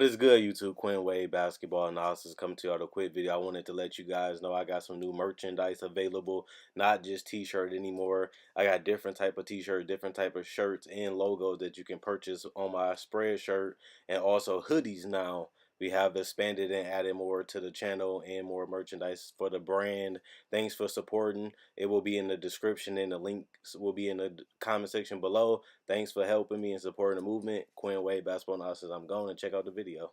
is good, YouTube? Quinn Wade Basketball Analysis coming to you with a quick video. I wanted to let you guys know I got some new merchandise available, not just t-shirt anymore. I got different type of t-shirt, different type of shirts and logos that you can purchase on my spread shirt, and also hoodies now. We have expanded and added more to the channel and more merchandise for the brand. Thanks for supporting. It will be in the description and the links will be in the comment section below. Thanks for helping me and supporting the movement. Quinn Wade Basketball Analysis. I'm going to check out the video.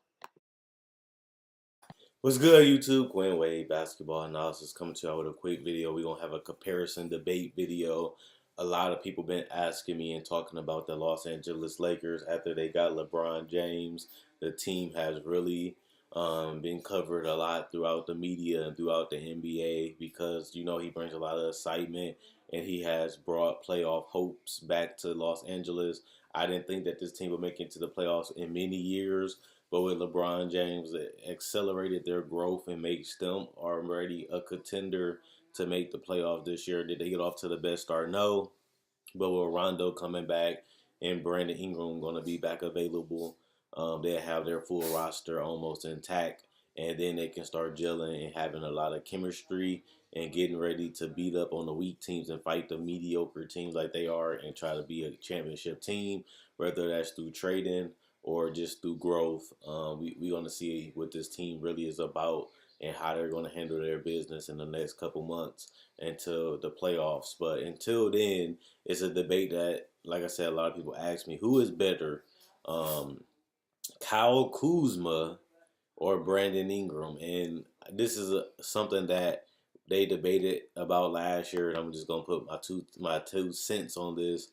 What's good, YouTube? Quinn Wade Basketball Analysis coming to you with a quick video. We're going to have a comparison debate video. A lot of people been asking me and talking about the Los Angeles Lakers after they got LeBron James. The team has really been covered a lot throughout the media and throughout the NBA because, you know, he brings a lot of excitement and he has brought playoff hopes back to Los Angeles. I didn't think that this team would make it to the playoffs in many years. But with LeBron James, it accelerated their growth and makes them already a contender to make the playoffs this year. Did they get off to the best start? No. But with Rondo coming back and Brandon Ingram going to be back available, they'll have their full roster almost intact. And then they can start gelling and having a lot of chemistry and getting ready to beat up on the weak teams and fight the mediocre teams like they are and try to be a championship team, whether that's through trading or just through growth. We're going to see what this team really is about and how they're going to handle their business in the next couple months until the playoffs. But until then, it's a debate that, like I said, a lot of people ask me, who is better, Kyle Kuzma or Brandon Ingram? And this is something that they debated about last year, and I'm just going to put my two cents on this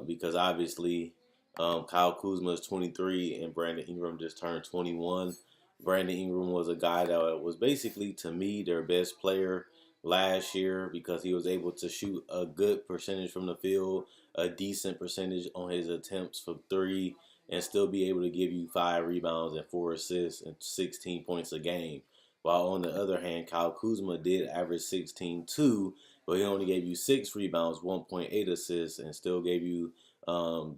because obviously Kyle Kuzma is 23 and Brandon Ingram just turned 21. Brandon Ingram was a guy that was basically, to me, their best player last year because he was able to shoot a good percentage from the field, a decent percentage on his attempts for three, and still be able to give you 5 rebounds and 4 assists and 16 points a game. While on the other hand, Kyle Kuzma did average 16 too, but he only gave you 6 rebounds, 1.8 assists, and still gave you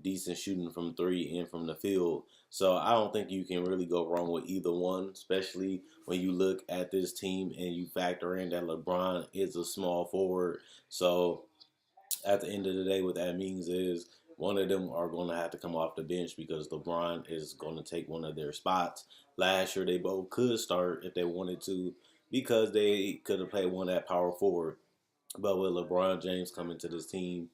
decent shooting from 3 and from the field. So I don't think you can really go wrong with either one, especially when you look at this team and you factor in that LeBron is a small forward. So at the end of the day, what that means is one of them are going to have to come off the bench because LeBron is going to take one of their spots. Last year, they both could start if they wanted to because they could have played one at power forward. But with LeBron James coming to this team,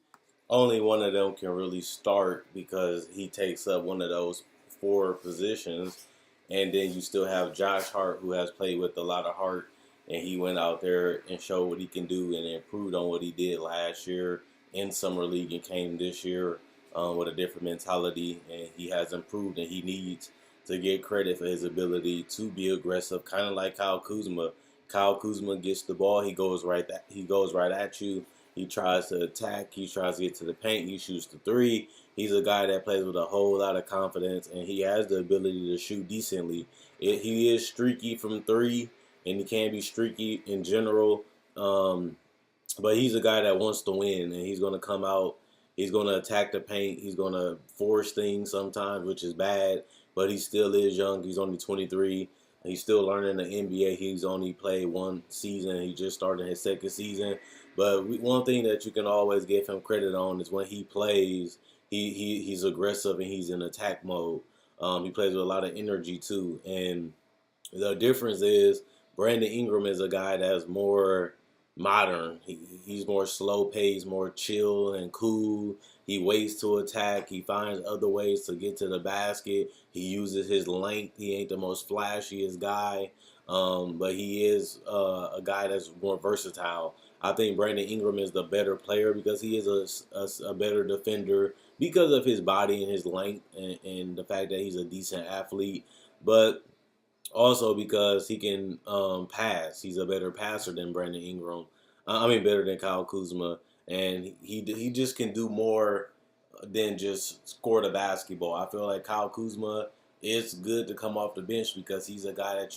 only one of them can really start because he takes up one of those 4 positions. And then you still have Josh Hart, who has played with a lot of heart, and he went out there and showed what he can do and improved on what he did last year in Summer League and came this year with a different mentality. And he has improved, and he needs to get credit for his ability to be aggressive, kind of like Kyle Kuzma. Kyle Kuzma gets the ball, he goes right at you. He tries to attack. He tries to get to the paint. He shoots the 3. He's a guy that plays with a whole lot of confidence, and he has the ability to shoot decently. He is streaky from 3, and he can be streaky in general. But he's a guy that wants to win, and he's going to come out. He's going to attack the paint. He's going to force things sometimes, which is bad. But he still is young. He's only 23. He's still learning the NBA. He's only played 1 season. He just started his 2nd season. But one thing that you can always give him credit on is when he plays, he's aggressive and he's in attack mode. He plays with a lot of energy too. And the difference is Brandon Ingram is a guy that's more modern. He's more slow paced, more chill and cool. He waits to attack. He finds other ways to get to the basket. He uses his length. He ain't the most flashiest guy, but he is a guy that's more versatile. I think Brandon Ingram is the better player because he is a better defender because of his body and his length and the fact that he's a decent athlete. But also because he can pass. He's a better passer than Brandon Ingram. Better than Kyle Kuzma. And he just can do more than just score the basketball. I feel like Kyle Kuzma is good to come off the bench because he's a guy that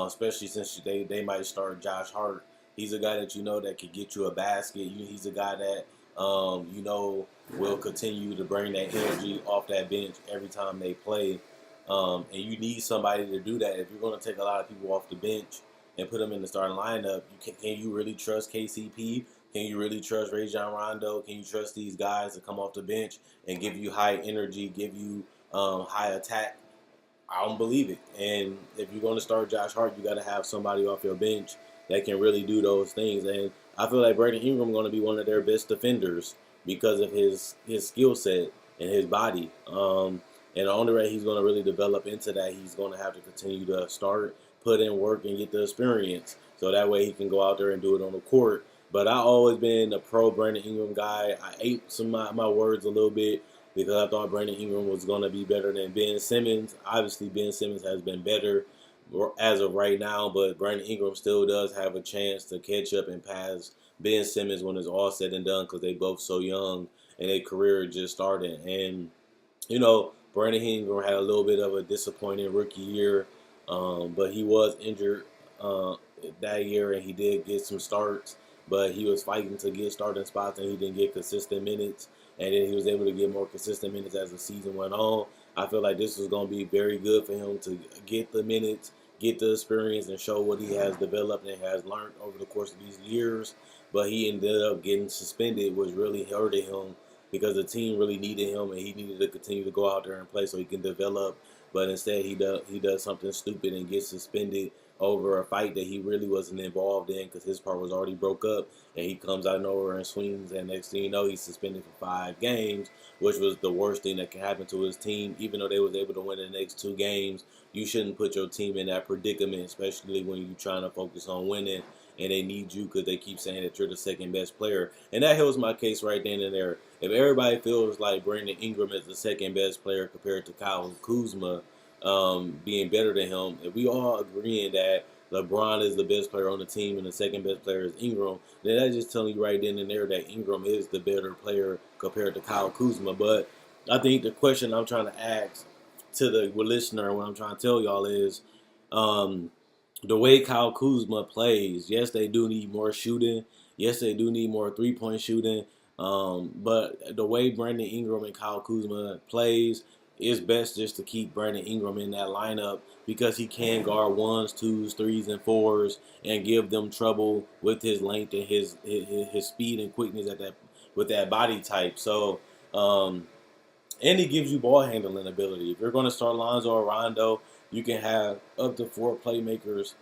especially since they might start Josh Hart. He's a guy that that can get you a basket. He's a guy that will continue to bring that energy off that bench every time they play. And you need somebody to do that. If you're going to take a lot of people off the bench and put them in the starting lineup, can you really trust KCP? Can you really trust Rajon Rondo? Can you trust these guys to come off the bench and give you high energy, give you high attack? I don't believe it. And if you're going to start Josh Hart, you got to have somebody off your bench that can really do those things. And I feel like Brandon Ingram is going to be one of their best defenders because of his skill set and his body. And the only way he's going to really develop into that, he's going to have to continue to start, put in work, and get the experience. So that way he can go out there and do it on the court. But I always been a pro Brandon Ingram guy. I ate some of my words a little bit because I thought Brandon Ingram was going to be better than Ben Simmons. Obviously, Ben Simmons has been better as of right now, but Brandon Ingram still does have a chance to catch up and pass Ben Simmons when it's all said and done because they both so young and their career just started. And Brandon Ingram had a little bit of a disappointing rookie year, but he was injured that year, and he did get some starts, but he was fighting to get starting spots, and he didn't get consistent minutes, and then he was able to get more consistent minutes as the season went on. I feel like this was going to be very good for him to get the minutes, get the experience, and show what he has developed and has learned over the course of these years, but he ended up getting suspended, which really hurted him because the team really needed him and he needed to continue to go out there and play so he can develop. But instead, he does something stupid and gets suspended over a fight that he really wasn't involved in because his part was already broke up, and he comes out of nowhere and swings, and next thing you know, he's suspended for 5 games, which was the worst thing that can happen to his team. Even though they was able to win the next 2 games, you shouldn't put your team in that predicament, especially when you're trying to focus on winning and they need you because they keep saying that you're the second best player. And that helps my case right then and there. If everybody feels like Brandon Ingram is the second best player compared to Kyle Kuzma being better than him, if we all agreeing that LeBron is the best player on the team and the second best player is Ingram, then that's just telling you right then and there that Ingram is the better player compared to Kyle Kuzma. But I think the question I'm trying to ask to the listener, what I'm trying to tell y'all is, um, the way Kyle Kuzma plays, yes, they do need more shooting. Yes, they do need more 3-point shooting. But the way Brandon Ingram and Kyle Kuzma plays, it's best just to keep Brandon Ingram in that lineup because he can guard ones, twos, threes, and fours and give them trouble with his length and his speed and quickness at that with that body type. So and he gives you ball handling ability. If you're going to start Lonzo or Rondo, you can have up to 4 playmakers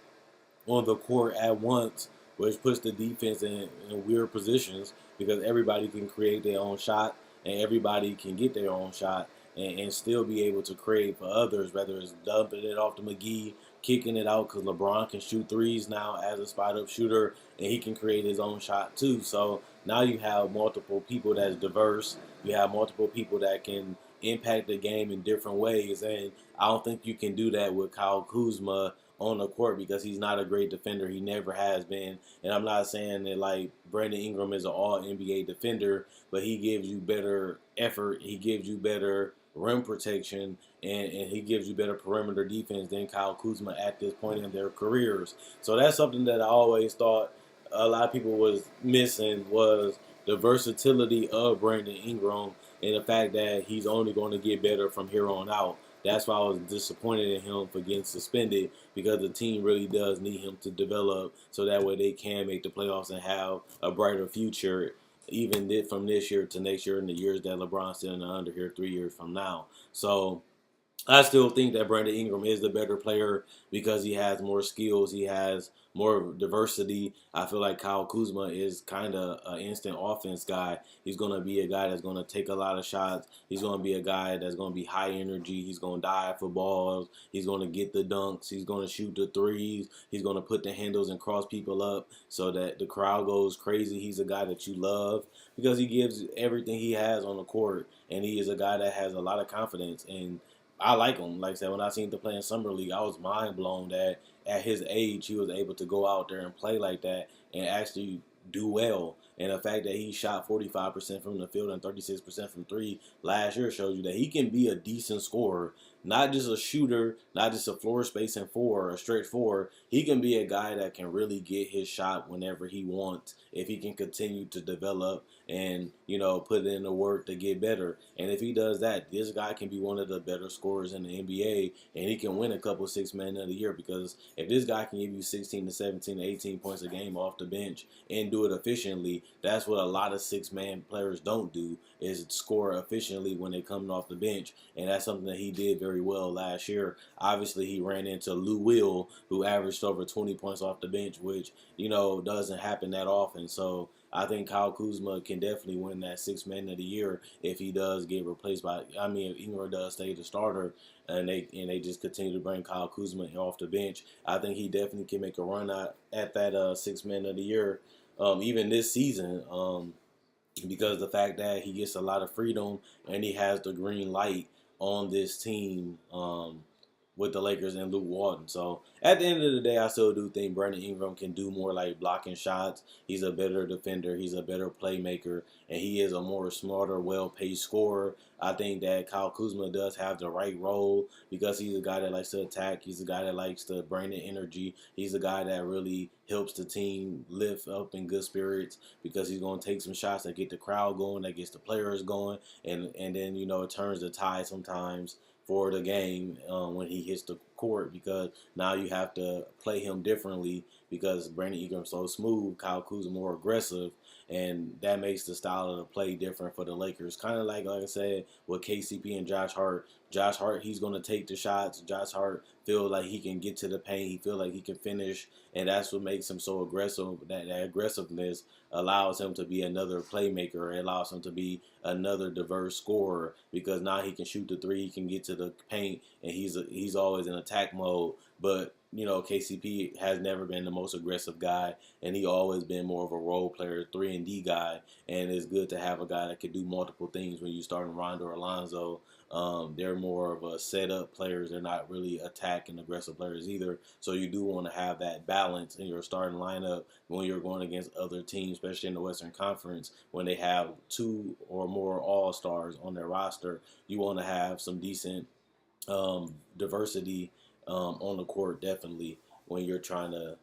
on the court at once, which puts the defense in weird positions because everybody can create their own shot and everybody can get their own shot and still be able to create for others, whether it's dumping it off to McGee, kicking it out because LeBron can shoot threes now as a spot-up shooter, and he can create his own shot too. So now you have multiple people that's diverse. You have multiple people that can impact the game in different ways, and I don't think you can do that with Kyle Kuzma on the court because he's not a great defender. He never has been. And I'm not saying that like Brandon Ingram is an all NBA defender, but he gives you better effort. He gives you better rim protection and he gives you better perimeter defense than Kyle Kuzma at this point in their careers. So that's something that I always thought a lot of people was missing was the versatility of Brandon Ingram and the fact that he's only going to get better from here on out. That's why I was disappointed in him for getting suspended because the team really does need him to develop so that way they can make the playoffs and have a brighter future even from this year to next year and the years that LeBron's still under here 3 years from now. So I still think that Brandon Ingram is the better player because he has more skills. He has more diversity. I feel like Kyle Kuzma is kind of an instant offense guy. He's going to be a guy that's going to take a lot of shots. He's going to be a guy that's going to be high energy. He's going to dive for balls. He's going to get the dunks. He's going to shoot the threes. He's going to put the handles and cross people up so that the crowd goes crazy. He's a guy that you love because he gives everything he has on the court, and he is a guy that has a lot of confidence. And I like him. Like I said, when I seen him play in Summer League, I was mind blown that at his age he was able to go out there and play like that and actually do well. And the fact that he shot 45% from the field and 36% from three last year shows you that he can be a decent scorer, not just a shooter, not just a floor spacing four or a stretch four. He can be a guy that can really get his shot whenever he wants if he can continue to develop and put in the work to get better. And if he does that, this guy can be one of the better scorers in the NBA, and he can win a couple six man of the year. Because if this guy can give you 16 to 17 to 18 points a game off the bench and do it efficiently, that's what a lot of six man players don't do, is score efficiently when they're coming off the bench. And that's something that he did very well last year. Obviously, he ran into Lou Will, who averaged over 20 points off the bench, which doesn't happen that often. So I think Kyle Kuzma can definitely win that six man of the year if he does get replaced by. I mean, if Ingram does stay the starter, and they just continue to bring Kyle Kuzma off the bench, I think he definitely can make a run at that six man of the year, even this season. Because the fact that he gets a lot of freedom and he has the green light on this team, with the Lakers and Luke Walton. So at the end of the day, I still do think Brandon Ingram can do more like blocking shots. He's a better defender. He's a better playmaker. And he is a more smarter, well-paced scorer. I think that Kyle Kuzma does have the right role because he's a guy that likes to attack. He's a guy that likes to bring the energy. He's a guy that really helps the team lift up in good spirits because he's going to take some shots that get the crowd going, that gets the players going, and then it turns the tide sometimes for the game when he hits the court, because now you have to play him differently because Brandon Ingram's so smooth, Kyle Kuzma more aggressive, and that makes the style of the play different for the Lakers. Kind of like I said, with KCP and Josh Hart. Josh Hart, he's going to take the shots. Josh Hart feel like he can get to the paint. He feel like he can finish, and that's what makes him so aggressive. That aggressiveness allows him to be another playmaker. It allows him to be another diverse scorer because now he can shoot the three, he can get to the paint, and he's always in attack mode. But KCP has never been the most aggressive guy, and he always been more of a role player, 3-and-D guy. And it's good to have a guy that can do multiple things when you start in Rondo or Alonzo. They're more of a setup players. They're not really attack and aggressive players either. So you do want to have that balance in your starting lineup when you're going against other teams, especially in the Western Conference, when they have two or more All-Stars on their roster. You want to have some decent diversity on the court, definitely, when you're trying to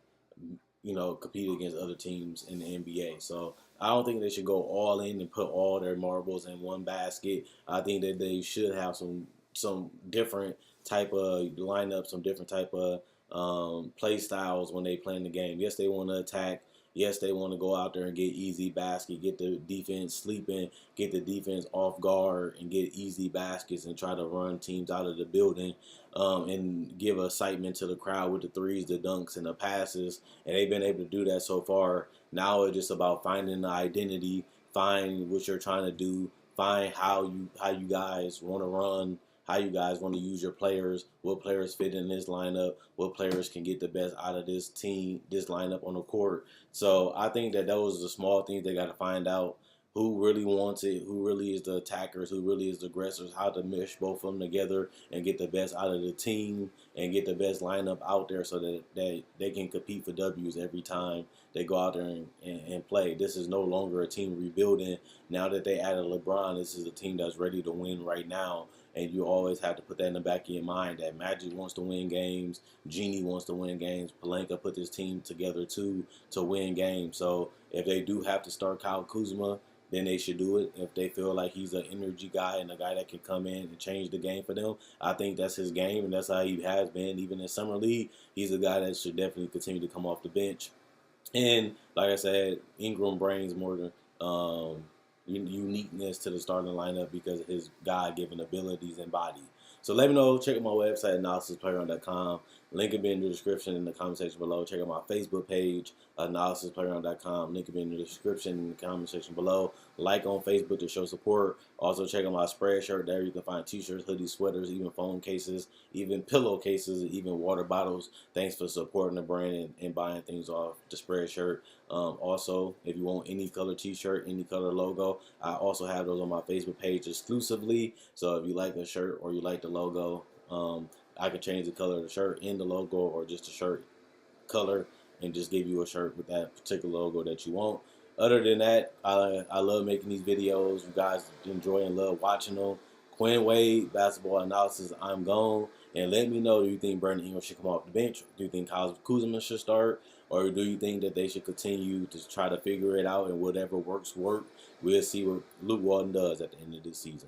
compete against other teams in the NBA. So I don't think they should go all in and put all their marbles in one basket. I think that they should have some different type of lineup, some different type of play styles when they play in the game. Yes, they want to attack. Yes, they want to go out there and get easy basket, get the defense sleeping, get the defense off guard, and get easy baskets and try to run teams out of the building, and give excitement to the crowd with the threes, the dunks, and the passes. And they've been able to do that so far. Now it's just about finding the identity, find what you're trying to do, find how you guys want to run, how you guys want to use your players, what players fit in this lineup, what players can get the best out of this team, this lineup on the court. So I think that those are the small things they got to find out. Who really wants it, who really is the attackers, who really is the aggressors, how to mesh both of them together and get the best out of the team and get the best lineup out there so that they can compete for W's every time they go out there and play. This is no longer a team rebuilding. Now that they added LeBron, this is a team that's ready to win right now. And you always have to put that in the back of your mind that Magic wants to win games, Genie wants to win games, Pelinka put this team together too to win games. So if they do have to start Kyle Kuzma, then they should do it. If they feel like he's an energy guy and a guy that can come in and change the game for them, I think that's his game, and that's how he has been. Even in Summer League, he's a guy that should definitely continue to come off the bench. And like I said, Ingram brings more than uniqueness to the starting lineup because of his God-given abilities and body. So let me know. Check out my website, analysisplayground.com. Link will be in the description in the comment section below. Check out my Facebook page, analysisplayground.com. Link will be in the description in the comment section below. Like on Facebook to show support. Also check out my Spreadshirt. There you can find t-shirts, hoodies, sweaters, even phone cases, even pillowcases, even water bottles. Thanks for supporting the brand and buying things off the Spreadshirt. Also, if you want any color t-shirt, any color logo, I also have those on my Facebook page exclusively. So if you like a shirt or you like the logo, I can change the color of the shirt and the logo, or just the shirt color, and just give you a shirt with that particular logo that you want. Other than that, I love making these videos. You guys enjoy and love watching them. Quinn Wade, basketball analysis, I'm gone. And let me know, do you think Brandon Ingram should come off the bench? Do you think Kyle Kuzma should start? or do you think that they should continue to try to figure it out and whatever works work? We'll see what Luke Walton does at the end of this season.